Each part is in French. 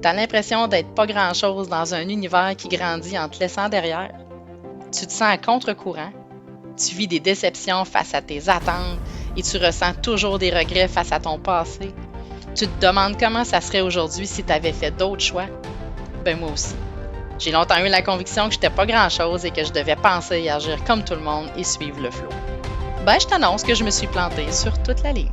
T'as l'impression d'être pas grand-chose dans un univers qui grandit en te laissant derrière. Tu te sens à contre-courant. Tu vis des déceptions face à tes attentes et tu ressens toujours des regrets face à ton passé. Tu te demandes comment ça serait aujourd'hui si tu avais fait d'autres choix. Ben moi aussi. J'ai longtemps eu la conviction que j'étais pas grand-chose et que je devais penser et agir comme tout le monde et suivre le flot. Ben je t'annonce que je me suis plantée sur toute la ligne.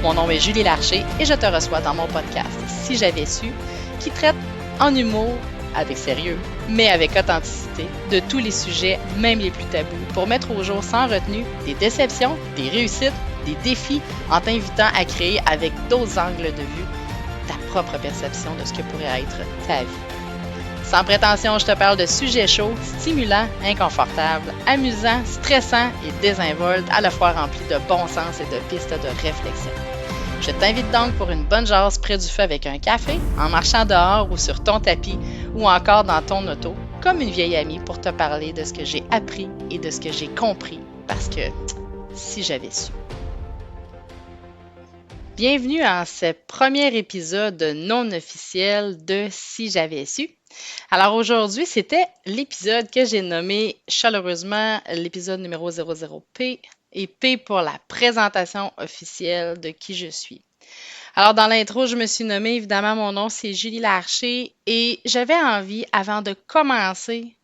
Mon nom est Julie Larcher et je te reçois dans mon podcast Si j'avais su, qui traite en humour, avec sérieux, mais avec authenticité, de tous les sujets, même les plus tabous, pour mettre au jour sans retenue des déceptions, des réussites, des défis, en t'invitant à créer avec d'autres angles de vue ta propre perception de ce que pourrait être ta vie. Sans prétention, je te parle de sujets chauds, stimulants, inconfortables, amusants, stressants et désinvoltes, à la fois remplis de bon sens et de pistes de réflexion. Je t'invite donc pour une bonne jase près du feu avec un café, en marchant dehors ou sur ton tapis ou encore dans ton auto, comme une vieille amie pour te parler de ce que j'ai appris et de ce que j'ai compris, parce que si j'avais su. Bienvenue à ce premier épisode non officiel de Si j'avais su. Alors aujourd'hui, c'était l'épisode que j'ai nommé chaleureusement l'épisode numéro 00P et P pour la présentation officielle de qui je suis. Alors dans l'intro, je me suis nommée, évidemment, mon nom c'est Julie Larcher et j'avais envie, avant de commencer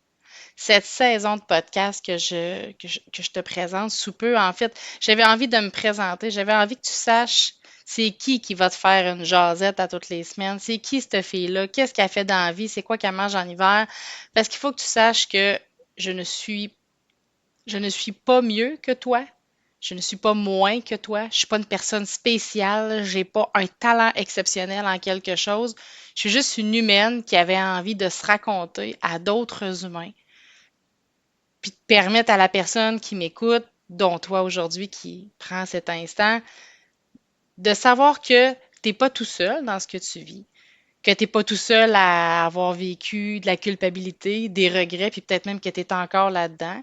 cette saison de podcast que je te présente sous peu, en fait, j'avais envie de me présenter, j'avais envie que tu saches c'est qui va te faire une jasette à toutes les semaines, c'est qui cette fille-là, qu'est-ce qu'elle fait dans la vie, c'est quoi qu'elle mange en hiver, parce qu'il faut que tu saches que je ne suis pas mieux que toi, je ne suis pas moins que toi, je suis pas une personne spéciale, j'ai pas un talent exceptionnel en quelque chose, je suis juste une humaine qui avait envie de se raconter à d'autres humains puis de permettre à la personne qui m'écoute, dont toi aujourd'hui qui prend cet instant, de savoir que tu n'es pas tout seul dans ce que tu vis, que tu n'es pas tout seul à avoir vécu de la culpabilité, des regrets, puis peut-être même que tu es encore là-dedans,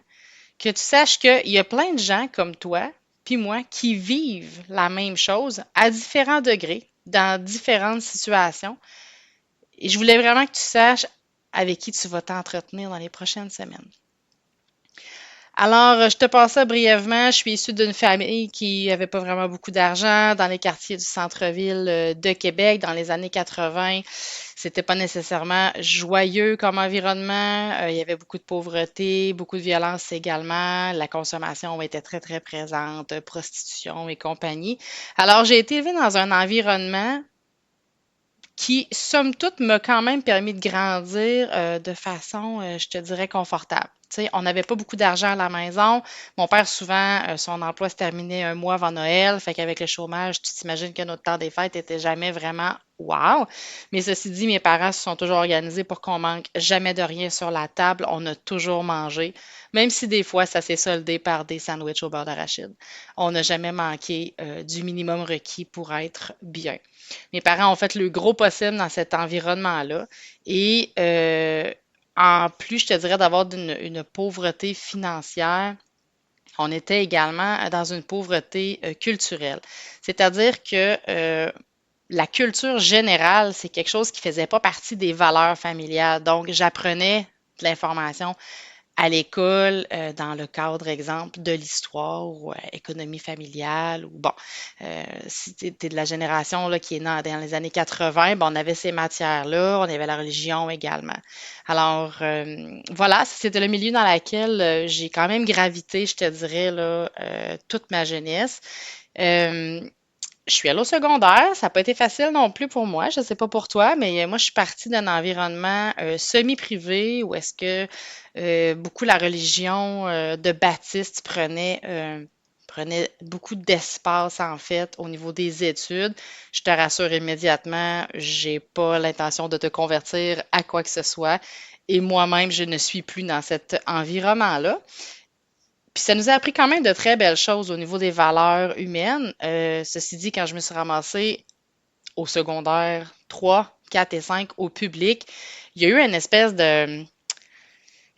que tu saches qu'il y a plein de gens comme toi, puis moi, qui vivent la même chose à différents degrés, dans différentes situations. Et je voulais vraiment que tu saches avec qui tu vas t'entretenir dans les prochaines semaines. Alors, je te passe ça brièvement. Je suis issue d'une famille qui avait pas vraiment beaucoup d'argent dans les quartiers du centre-ville de Québec dans les années 80. C'était pas nécessairement joyeux comme environnement. Il y avait beaucoup de pauvreté, beaucoup de violence également. La consommation était très, très présente, prostitution et compagnie. Alors, j'ai été élevée dans un environnement qui, somme toute, m'a quand même permis de grandir de façon, je te dirais, confortable. Tu sais, on n'avait pas beaucoup d'argent à la maison. Mon père, souvent, son emploi se terminait un mois avant Noël. Fait qu'avec le chômage, tu t'imagines que notre temps des fêtes était jamais vraiment wow. Mais ceci dit, mes parents se sont toujours organisés pour qu'on manque jamais de rien sur la table. On a toujours mangé, même si des fois, ça s'est soldé par des sandwichs au beurre d'arachide. On n'a jamais manqué du minimum requis pour être bien. Mes parents ont fait le gros possible dans cet environnement-là. Et en plus, je te dirais d'avoir une pauvreté financière, on était également dans une pauvreté culturelle. C'est-à-dire que la culture générale, c'est quelque chose qui ne faisait pas partie des valeurs familiales. Donc, j'apprenais de l'information à l'école, dans le cadre, exemple, de l'histoire ou économie familiale, ou bon, si tu es de la génération là, qui est née dans les années 80, bon, on avait ces matières-là, on avait la religion également. Alors, voilà, c'était le milieu dans lequel j'ai quand même gravité, je te dirais, là, toute ma jeunesse. Euh, je suis allée au secondaire, ça n'a pas été facile non plus pour moi, je ne sais pas pour toi, mais moi je suis partie d'un environnement semi-privé où est-ce que beaucoup la religion de baptiste prenait beaucoup d'espace en fait au niveau des études. Je te rassure immédiatement, j'ai pas l'intention de te convertir à quoi que ce soit et moi-même je ne suis plus dans cet environnement-là. Puis ça nous a appris quand même de très belles choses au niveau des valeurs humaines. Ceci dit, quand je me suis ramassée au secondaire 3, 4 et 5 au public, il y a eu une espèce de...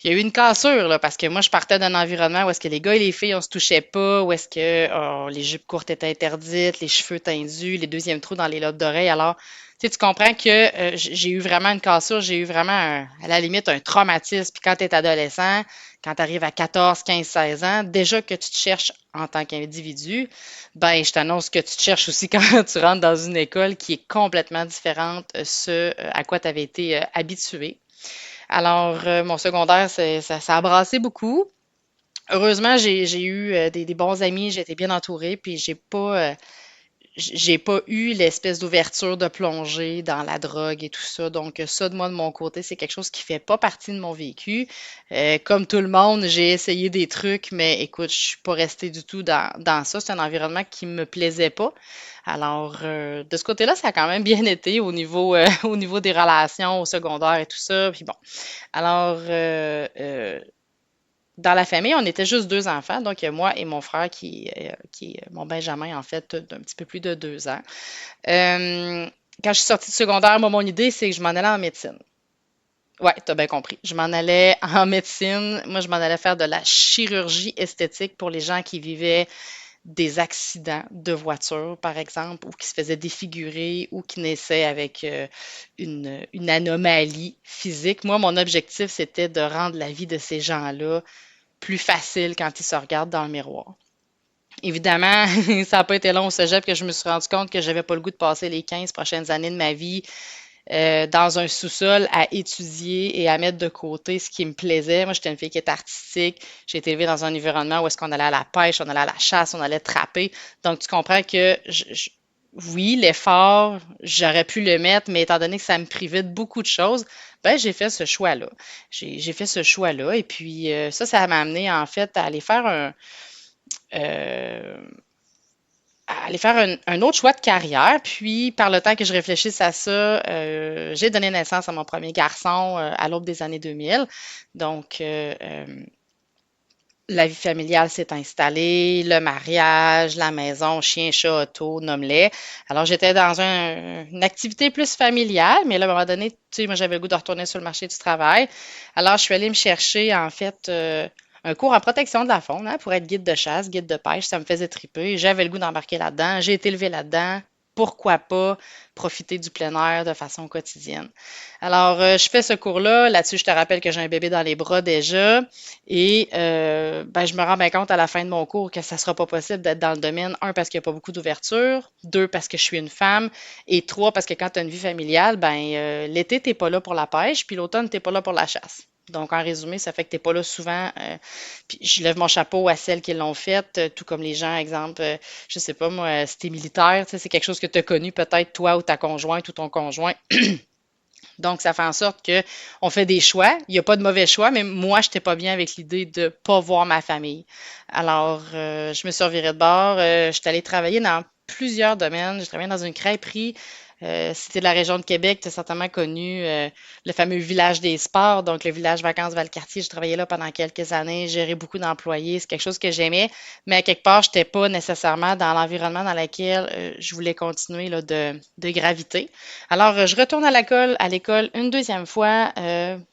Puis il y a eu une cassure, là, parce que moi, je partais d'un environnement où est-ce que les gars et les filles, on se touchait pas, où est-ce que les jupes courtes étaient interdites, les cheveux tendus, les deuxièmes trous dans les lobes d'oreilles. Alors, tu sais, tu comprends que j'ai eu vraiment une cassure, j'ai eu vraiment, à la limite, un traumatisme. Puis quand tu es adolescent, quand tu arrives à 14, 15, 16 ans, déjà que tu te cherches en tant qu'individu, ben, je t'annonce que tu te cherches aussi quand tu rentres dans une école qui est complètement différente de ce à quoi tu avais été habitué. Alors, mon secondaire, ça a brassé beaucoup. Heureusement, j'ai eu des bons amis, j'ai été bien entourée, puis j'ai pas eu l'espèce d'ouverture de plonger dans la drogue et tout ça. Donc, ça, de moi, de mon côté, c'est quelque chose qui fait pas partie de mon vécu. Comme tout le monde, j'ai essayé des trucs, mais écoute, je suis pas restée du tout dans ça. C'est un environnement qui me plaisait pas. Alors, de ce côté-là, ça a quand même bien été au niveau, au niveau des relations au secondaire et tout ça. Puis bon. Alors, dans la famille, on était juste deux enfants, donc il y a moi et mon frère qui est mon Benjamin, en fait, d'un petit peu plus de 2 ans. Euh, Quand je suis sortie du secondaire, moi, mon idée, c'est que je m'en allais en médecine. Ouais, t'as bien compris. Je m'en allais en médecine. Moi, je m'en allais faire de la chirurgie esthétique pour les gens qui vivaient des accidents de voiture, par exemple, ou qui se faisaient défigurer ou qui naissaient avec une anomalie physique. Moi, mon objectif, c'était de rendre la vie de ces gens-là plus facile quand ils se regardent dans le miroir. Évidemment, ça n'a pas été long au cégep que je me suis rendu compte que j'avais pas le goût de passer les 15 prochaines années de ma vie dans un sous-sol à étudier et à mettre de côté ce qui me plaisait. Moi, j'étais une fille qui était artistique. J'ai été élevée dans un environnement où est-ce qu'on allait à la pêche, on allait à la chasse, on allait trapper. Donc, tu comprends que oui, l'effort, j'aurais pu le mettre, mais étant donné que ça me privait de beaucoup de choses, ben j'ai fait ce choix-là. J'ai fait ce choix-là. Et puis ça m'a amené en fait euh, à aller faire un autre choix de carrière. Puis, par le temps que je réfléchisse à ça, j'ai donné naissance à mon premier garçon à l'aube des années 2000. Donc, la vie familiale s'est installée, le mariage, la maison, chien, chat, auto, nomme-les. Alors, j'étais dans une activité plus familiale, mais là, à un moment donné, tu sais, moi, j'avais le goût de retourner sur le marché du travail. Alors, je suis allée me chercher, en fait, un cours en protection de la faune, hein, pour être guide de chasse, guide de pêche. Ça me faisait triper. J'avais le goût d'embarquer là-dedans. J'ai été élevée là-dedans. Pourquoi pas profiter du plein air de façon quotidienne? Alors, je fais ce cours-là. Là-dessus, je te rappelle que j'ai un bébé dans les bras déjà. Et ben, je me rends bien compte à la fin de mon cours que ça ne sera pas possible d'être dans le domaine. Un, parce qu'il n'y a pas beaucoup d'ouverture. Deux, parce que je suis une femme. Et trois, parce que quand tu as une vie familiale, ben, l'été, tu n'es pas là pour la pêche, puis l'automne, tu n'es pas là pour la chasse. Donc, en résumé, ça fait que tu n'es pas là souvent. Puis je lève mon chapeau à celles qui l'ont fait, tout comme les gens, exemple, je sais pas moi, si t'es militaire, tu sais, c'est quelque chose que tu as connu peut-être toi ou ta conjointe ou ton conjoint. Donc, ça fait en sorte que on fait des choix. Il n'y a pas de mauvais choix, mais moi, je n'étais pas bien avec l'idée de ne pas voir ma famille. Alors, je me suis revirée de bord. Je suis allée travailler dans plusieurs domaines. J'ai travaillé dans une crêperie. Si de la région de Québec, tu as certainement connu le fameux village des sports, donc le village Vacances Valcartier. J'ai travaillé là pendant quelques années, géré beaucoup d'employés. C'est quelque chose que j'aimais, mais à quelque part, je n'étais pas nécessairement dans l'environnement dans lequel je voulais continuer là, de graviter. Alors, je retourne à l'école une deuxième fois,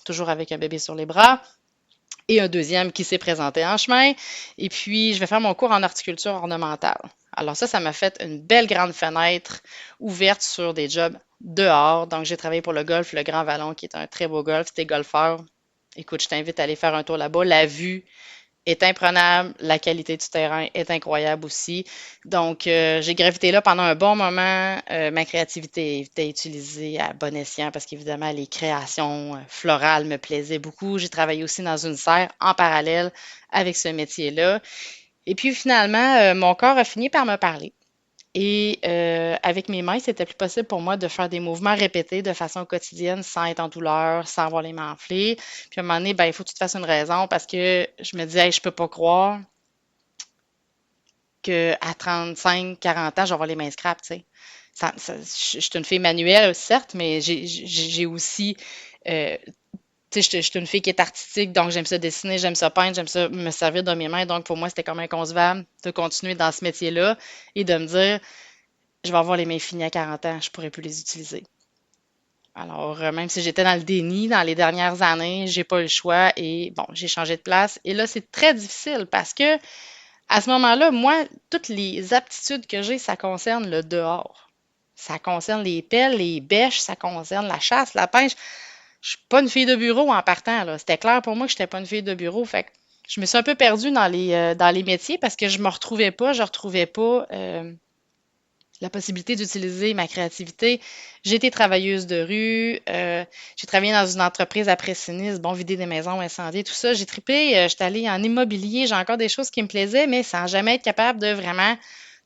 toujours avec un bébé sur les bras, et un deuxième qui s'est présenté en chemin. Et puis, je vais faire mon cours en horticulture ornementale. Alors ça m'a fait une belle grande fenêtre ouverte sur des jobs dehors. Donc, j'ai travaillé pour le golf, le Grand Vallon, qui est un très beau golf. C'était golfeur. Écoute, je t'invite à aller faire un tour là-bas. La vue est imprenable, la qualité du terrain est incroyable aussi. Donc, j'ai gravité là pendant un bon moment. Ma créativité était utilisée à bon escient parce qu'évidemment, les créations florales me plaisaient beaucoup. J'ai travaillé aussi dans une serre en parallèle avec ce métier-là. Et puis finalement, mon corps a fini par me parler. Et avec mes mains, c'était plus possible pour moi de faire des mouvements répétés de façon quotidienne sans être en douleur, sans avoir les mains enflées. Puis à un moment donné, ben, il faut que tu te fasses une raison parce que je me disais, hey, je peux pas croire qu'à 35, 40 ans, je vais avoir les mains scrap, tu sais. Je suis une fille manuelle, certes, mais j'ai aussi, tu sais, je suis une fille qui est artistique, donc j'aime ça dessiner, j'aime ça peindre, j'aime ça me servir de mes mains. Donc pour moi, c'était comme inconcevable de continuer dans ce métier-là et de me dire, je vais avoir les mains finies à 40 ans, je pourrais plus les utiliser. Alors, même si j'étais dans le déni dans les dernières années, j'ai pas eu le choix et bon, j'ai changé de place. Et là, c'est très difficile parce que à ce moment-là, moi, toutes les aptitudes que j'ai, ça concerne le dehors. Ça concerne les pelles, les bêches, ça concerne la chasse, la pêche. Je suis pas une fille de bureau en partant, là. C'était clair pour moi que j'étais pas une fille de bureau. Fait que je me suis un peu perdue dans les métiers parce que je me retrouvais pas, je retrouvais pas la possibilité d'utiliser ma créativité. J'ai été travailleuse de rue, j'ai travaillé dans une entreprise après sinistre, bon, vider des maisons incendiées, tout ça. J'ai trippé, j'étais allée en immobilier, j'ai encore des choses qui me plaisaient, mais sans jamais être capable de vraiment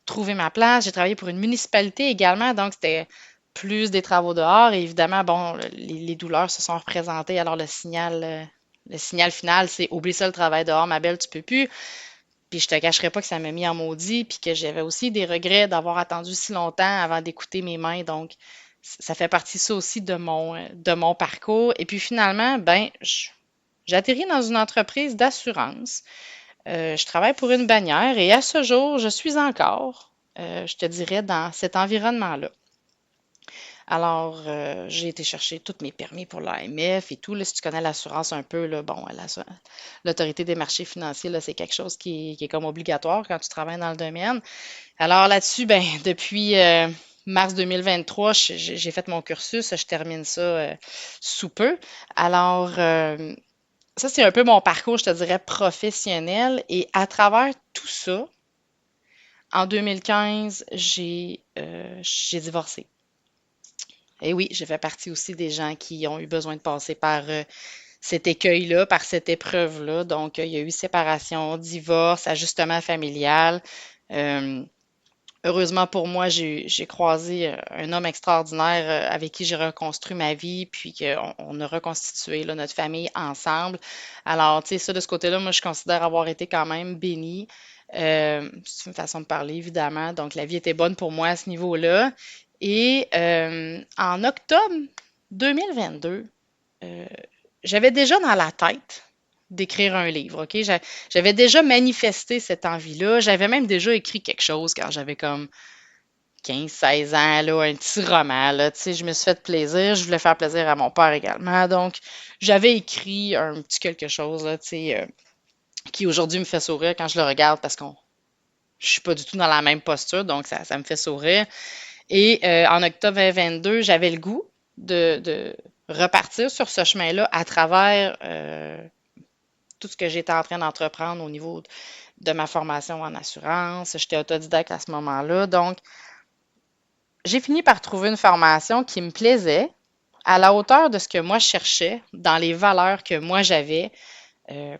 trouver ma place. J'ai travaillé pour une municipalité également, donc c'était plus des travaux dehors. Et évidemment, bon, les douleurs se sont représentées. Alors le signal final, c'est oublie ça le travail dehors, ma belle, tu peux plus. Puis je te cacherai pas que ça m'a mis en maudit, puis que j'avais aussi des regrets d'avoir attendu si longtemps avant d'écouter mes mains. Donc, ça fait partie ça aussi de mon parcours. Et puis finalement, ben, j'ai atterri dans une entreprise d'assurance. Je travaille pour une bannière et à ce jour, je suis encore, je te dirais, dans cet environnement-là. Alors, j'ai été chercher tous mes permis pour l'AMF et tout. Là, si tu connais l'assurance un peu, là, bon, l'autorité des marchés financiers, là, c'est quelque chose qui est comme obligatoire quand tu travailles dans le domaine. Alors là-dessus, ben, depuis mars 2023, j'ai fait mon cursus, je termine ça sous peu. Alors, ça, c'est un peu mon parcours, je te dirais, professionnel. Et à travers tout ça, en 2015, j'ai divorcé. Et oui, j'ai fait partie aussi des gens qui ont eu besoin de passer par cet écueil-là, par cette épreuve-là. Donc, il y a eu séparation, divorce, ajustement familial. Euh, Heureusement pour moi, j'ai croisé un homme extraordinaire avec qui j'ai reconstruit ma vie, puis qu'on a reconstitué là, notre famille ensemble. Alors, tu sais, ça, de ce côté-là, moi, je considère avoir été quand même bénie. C'est une façon de parler, évidemment. Donc, la vie était bonne pour moi à ce niveau-là. Et en octobre 2022, euh, j'avais déjà dans la tête d'écrire un livre, OK? J'avais déjà manifesté cette envie-là. J'avais même déjà écrit quelque chose quand j'avais comme 15, 16 ans, là, un petit roman, là, tu sais, je me suis fait plaisir, je voulais faire plaisir à mon père également, donc j'avais écrit un petit quelque chose, là, tu sais, qui aujourd'hui me fait sourire quand je le regarde parce qu'on je suis pas du tout dans la même posture, donc ça me fait sourire. Et en octobre 2022, j'avais le goût de repartir sur ce chemin-là à travers tout ce que j'étais en train d'entreprendre au niveau de ma formation en assurance. J'étais autodidacte à ce moment-là. Donc, j'ai fini par trouver une formation qui me plaisait, à la hauteur de ce que moi je cherchais, dans les valeurs que moi j'avais,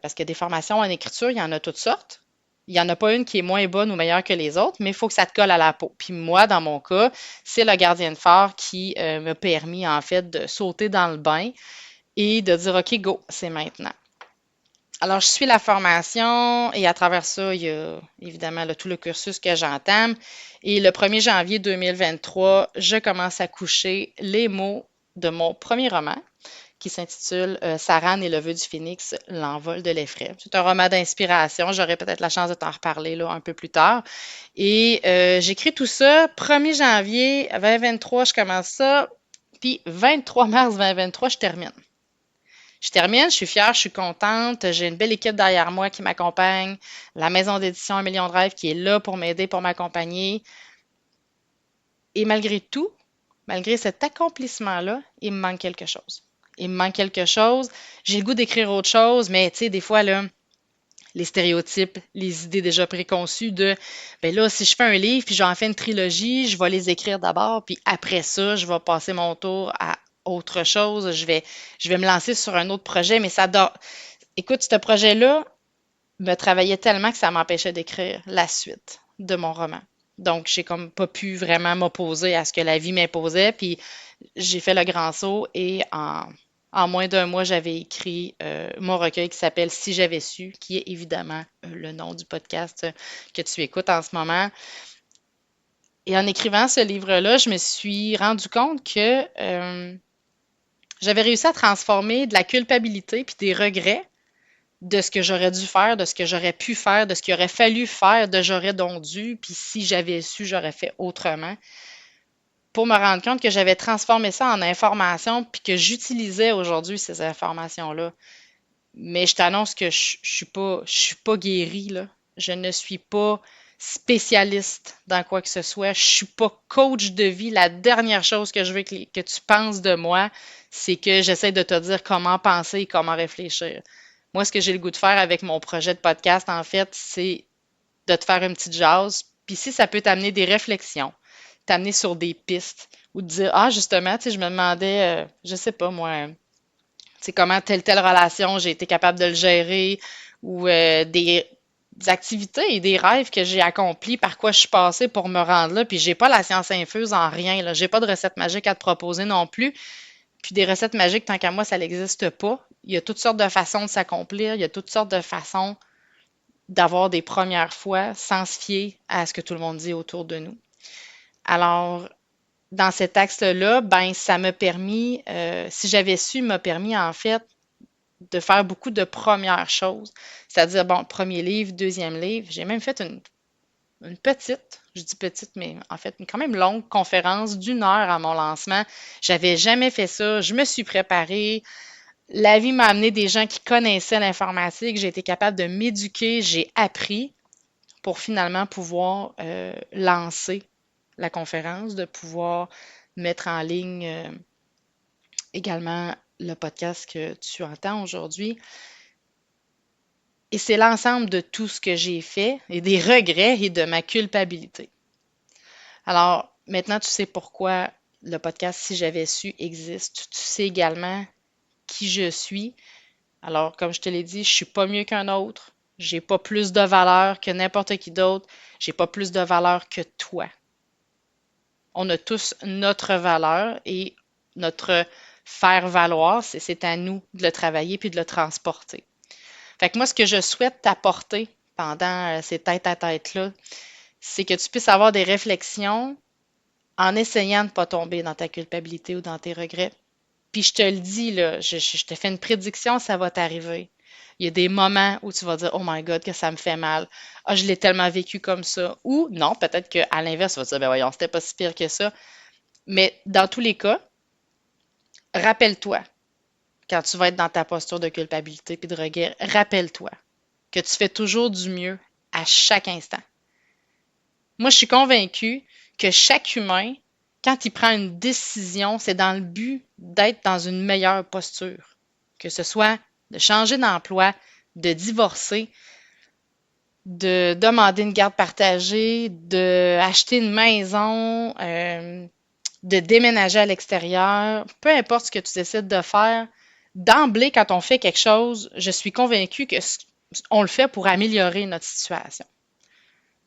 parce que des formations en écriture, il y en a toutes sortes. Il n'y en a pas une qui est moins bonne ou meilleure que les autres, mais il faut que ça te colle à la peau. Puis moi, dans mon cas, c'est le gardien de phare qui m'a permis en fait de sauter dans le bain et de dire OK, go, c'est maintenant. Alors, je suis la formation et à travers ça, il y a évidemment là, tout le cursus que j'entame. Et le 1er janvier 2023, je commence à coucher les mots de mon premier roman qui s'intitule Saran et le vœu du phénix, l'envol de l'effraie. C'est un roman d'inspiration. J'aurai peut-être la chance de t'en reparler là, un peu plus tard. Et j'écris tout ça. 1er janvier 2023, je commence ça. Puis 23 mars 2023, je termine. Je termine, je suis fière, je suis contente. J'ai une belle équipe derrière moi qui m'accompagne. La maison d'édition Un million de rêves qui est là pour m'aider, pour m'accompagner. Et malgré tout, malgré cet accomplissement-là, il me manque quelque chose. Il me manque quelque chose. J'ai le goût d'écrire autre chose, mais tu sais, des fois, là, les stéréotypes, les idées déjà préconçues de, ben là, si je fais un livre, puis j'en fais une trilogie, je vais les écrire d'abord, puis après ça, je vais passer mon tour à autre chose. Je vais me lancer sur un autre projet, mais ça doit. Écoute, ce projet-là me travaillait tellement que ça m'empêchait d'écrire la suite de mon roman. Donc, j'ai comme pas pu vraiment m'opposer à ce que la vie m'imposait, puis j'ai fait le grand saut et en moins d'un mois, j'avais écrit mon recueil qui s'appelle Si j'avais su, qui est évidemment le nom du podcast que tu écoutes en ce moment. Et en écrivant ce livre-là, je me suis rendu compte que j'avais réussi à transformer de la culpabilité puis des regrets de ce que j'aurais dû faire, de ce que j'aurais pu faire, de ce qu'il aurait fallu faire, de j'aurais donc dû, puis si j'avais su, j'aurais fait autrement, pour me rendre compte que j'avais transformé ça en information puis que j'utilisais aujourd'hui ces informations-là. Mais je t'annonce que je suis pas guérie, là. Je ne suis pas spécialiste dans quoi que ce soit. Je suis pas coach de vie. La dernière chose que je veux que tu penses de moi, c'est que j'essaie de te dire comment penser et comment réfléchir. Moi, ce que j'ai le goût de faire avec mon projet de podcast, en fait, c'est de te faire une petite jase. Puis si ça peut t'amener des réflexions, t'amener sur des pistes ou te dire, ah, justement, tu sais, je me demandais, je sais pas, moi, c'est comment telle relation, j'ai été capable de le gérer ou des activités et des rêves que j'ai accomplis, par quoi je suis passée pour me rendre là. Puis j'ai pas la science infuse en rien, là. J'ai pas de recette magique à te proposer non plus. Puis des recettes magiques, tant qu'à moi, ça n'existe pas. Il y a toutes sortes de façons de s'accomplir, il y a toutes sortes de façons d'avoir des premières fois sans se fier à ce que tout le monde dit autour de nous. Alors, dans cet axe-là, ben, ça m'a permis, si j'avais su, m'a permis en fait de faire beaucoup de premières choses. C'est-à-dire, bon, premier livre, deuxième livre. J'ai même fait une petite, je dis petite, mais en fait, une quand même longue conférence d'1 heure à mon lancement. J'avais jamais fait ça. Je me suis préparée. La vie m'a amené des gens qui connaissaient l'informatique. J'ai été capable de m'éduquer. J'ai appris pour finalement pouvoir lancer la conférence, de pouvoir mettre en ligne également le podcast que tu entends aujourd'hui. Et c'est l'ensemble de tout ce que j'ai fait et des regrets et de ma culpabilité. Alors, maintenant, tu sais pourquoi le podcast Si j'avais su existe. Tu sais également qui je suis. Alors, comme je te l'ai dit, je suis pas mieux qu'un autre. J'ai pas plus de valeur que n'importe qui d'autre. J'ai pas plus de valeur que toi. On a tous notre valeur et notre faire valoir, c'est à nous de le travailler puis de le transporter. Fait que moi, ce que je souhaite t'apporter pendant ces tête-à-tête-là, c'est que tu puisses avoir des réflexions en essayant de ne pas tomber dans ta culpabilité ou dans tes regrets. Puis je te le dis, là, je te fais une prédiction, ça va t'arriver. Il y a des moments où tu vas dire, oh my God, que ça me fait mal. Ah, je l'ai tellement vécu comme ça. Ou non, peut-être qu'à l'inverse, tu vas te dire, ben voyons, c'était pas si pire que ça. Mais dans tous les cas, rappelle-toi, quand tu vas être dans ta posture de culpabilité puis de regret, rappelle-toi que tu fais toujours du mieux à chaque instant. Moi, je suis convaincue que chaque humain, quand il prend une décision, c'est dans le but d'être dans une meilleure posture. Que ce soit de changer d'emploi, de divorcer, de demander une garde partagée, d'acheter une maison, de déménager à l'extérieur, peu importe ce que tu décides de faire, d'emblée, quand on fait quelque chose, je suis convaincue que on le fait pour améliorer notre situation.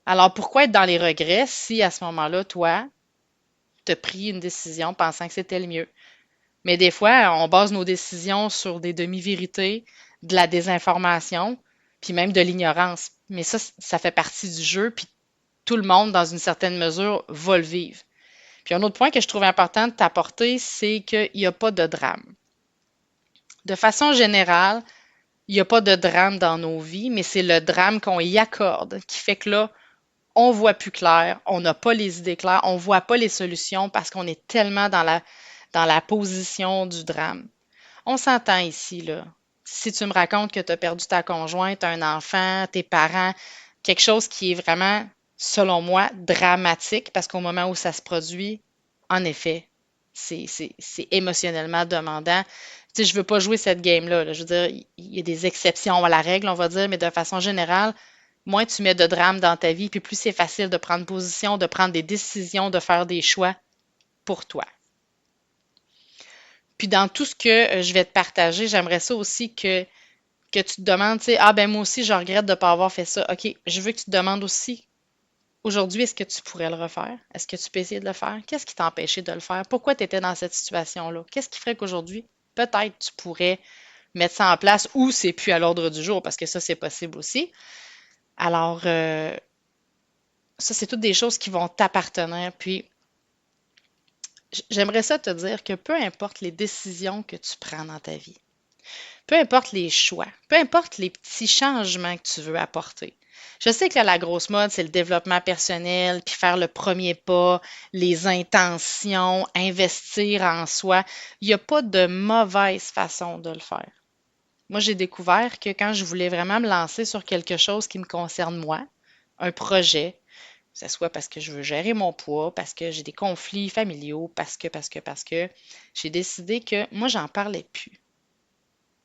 Alors, pourquoi être dans les regrets si à ce moment-là, toi, tu as pris une décision pensant que c'était le mieux? Mais des fois, on base nos décisions sur des demi-vérités, de la désinformation, puis même de l'ignorance. Mais ça fait partie du jeu, puis tout le monde, dans une certaine mesure, va le vivre. Puis un autre point que je trouve important de t'apporter, c'est qu'il n'y a pas de drame. De façon générale, il n'y a pas de drame dans nos vies, mais c'est le drame qu'on y accorde qui fait que là, on voit plus clair, on n'a pas les idées claires, on voit pas les solutions parce qu'on est tellement dans la position du drame. On s'entend ici, là. Si tu me racontes que tu as perdu ta conjointe, un enfant, tes parents, quelque chose qui est vraiment, selon moi, dramatique, parce qu'au moment où ça se produit, en effet, c'est émotionnellement demandant. Tu sais, je veux pas jouer cette game-là, là. Je veux dire, il y a des exceptions à la règle, on va dire, mais de façon générale, moins tu mets de drame dans ta vie, puis plus c'est facile de prendre position, de prendre des décisions, de faire des choix pour toi. Puis dans tout ce que je vais te partager, j'aimerais ça aussi que tu te demandes, tu sais, ah ben moi aussi, je regrette de ne pas avoir fait ça. OK, je veux que tu te demandes aussi, aujourd'hui, est-ce que tu pourrais le refaire? Est-ce que tu peux essayer de le faire? Qu'est-ce qui t'a empêché de le faire? Pourquoi tu étais dans cette situation-là? Qu'est-ce qui ferait qu'aujourd'hui, peut-être tu pourrais mettre ça en place ou c'est plus à l'ordre du jour, parce que ça, c'est possible aussi. Alors, ça, c'est toutes des choses qui vont t'appartenir. Puis, j'aimerais ça te dire que peu importe les décisions que tu prends dans ta vie, Peu importe les choix, peu importe les petits changements que tu veux apporter. Je sais que là, la grosse mode, c'est le développement personnel, puis faire le premier pas, les intentions, investir en soi. Il n'y a pas de mauvaise façon de le faire. Moi, j'ai découvert que quand je voulais vraiment me lancer sur quelque chose qui me concerne moi, un projet, que ce soit parce que je veux gérer mon poids, parce que j'ai des conflits familiaux, parce que, j'ai décidé que moi, j'en parlais plus.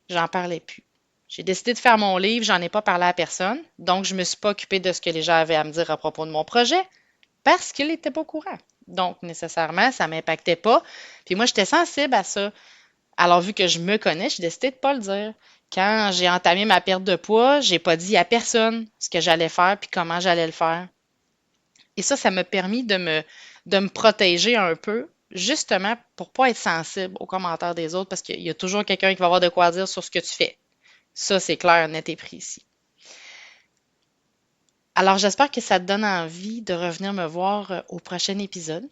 J'en parlais plus. J'ai décidé de faire mon livre, j'en ai pas parlé à personne, donc je me suis pas occupée de ce que les gens avaient à me dire à propos de mon projet parce qu'ils n'étaient pas au courant. Donc, nécessairement, ça m'impactait pas. Puis moi, j'étais sensible à ça. Alors, vu que je me connais, j'ai décidé de pas le dire. Quand j'ai entamé ma perte de poids, j'ai pas dit à personne ce que j'allais faire puis comment j'allais le faire. Et ça m'a permis de me protéger un peu, justement pour pas être sensible aux commentaires des autres, parce qu'il y a toujours quelqu'un qui va avoir de quoi dire sur ce que tu fais. Ça, c'est clair, net et précis. Alors, j'espère que ça te donne envie de revenir me voir au prochain épisode.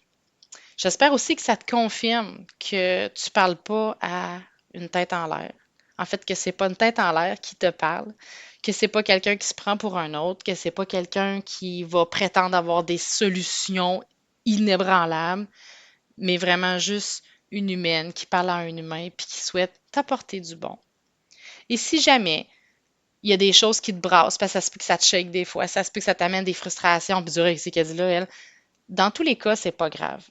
J'espère aussi que ça te confirme que tu parles pas à une tête en l'air. En fait, que c'est pas une tête en l'air qui te parle, que c'est pas quelqu'un qui se prend pour un autre, que c'est pas quelqu'un qui va prétendre avoir des solutions inébranlables, mais vraiment juste une humaine qui parle à un humain puis qui souhaite t'apporter du bon. Et si jamais il y a des choses qui te brassent, parce que ça se peut que ça te shake des fois, ça se peut que ça t'amène des frustrations, puis dire, c'est qu'elle dit là, elle. Dans tous les cas, c'est pas grave.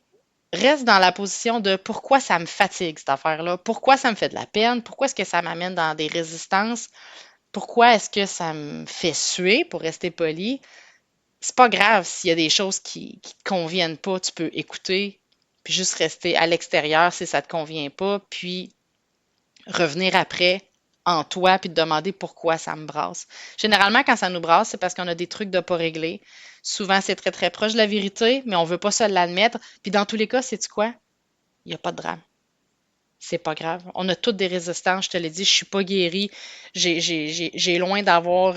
Reste dans la position de pourquoi ça me fatigue, cette affaire-là, pourquoi ça me fait de la peine, pourquoi est-ce que ça m'amène dans des résistances, pourquoi est-ce que ça me fait suer, pour rester poli. C'est pas grave s'il y a des choses qui te conviennent pas, tu peux écouter, puis juste rester à l'extérieur si ça te convient pas, puis revenir après en toi puis te demander pourquoi ça me brasse. Généralement, quand ça nous brasse, c'est parce qu'on a des trucs de pas régler. Souvent, c'est très, très proche de la vérité, mais on veut pas se l'admettre. Puis dans tous les cas, sais-tu quoi? Il n'y a pas de drame. C'est pas grave. On a toutes des résistances, je te l'ai dit, je suis pas guérie. J'ai loin d'avoir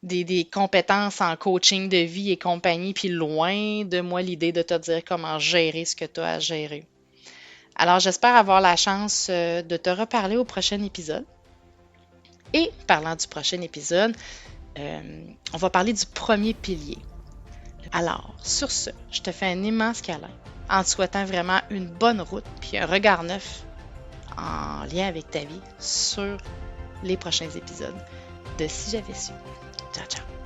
des compétences en coaching de vie et compagnie, puis loin de moi l'idée de te dire comment gérer ce que tu as à gérer. Alors, j'espère avoir la chance de te reparler au prochain épisode. Et parlant du prochain épisode, on va parler du premier pilier. Alors, sur ce, je te fais un immense câlin en te souhaitant vraiment une bonne route puis un regard neuf en lien avec ta vie sur les prochains épisodes de Si j'avais su. Ciao, ciao!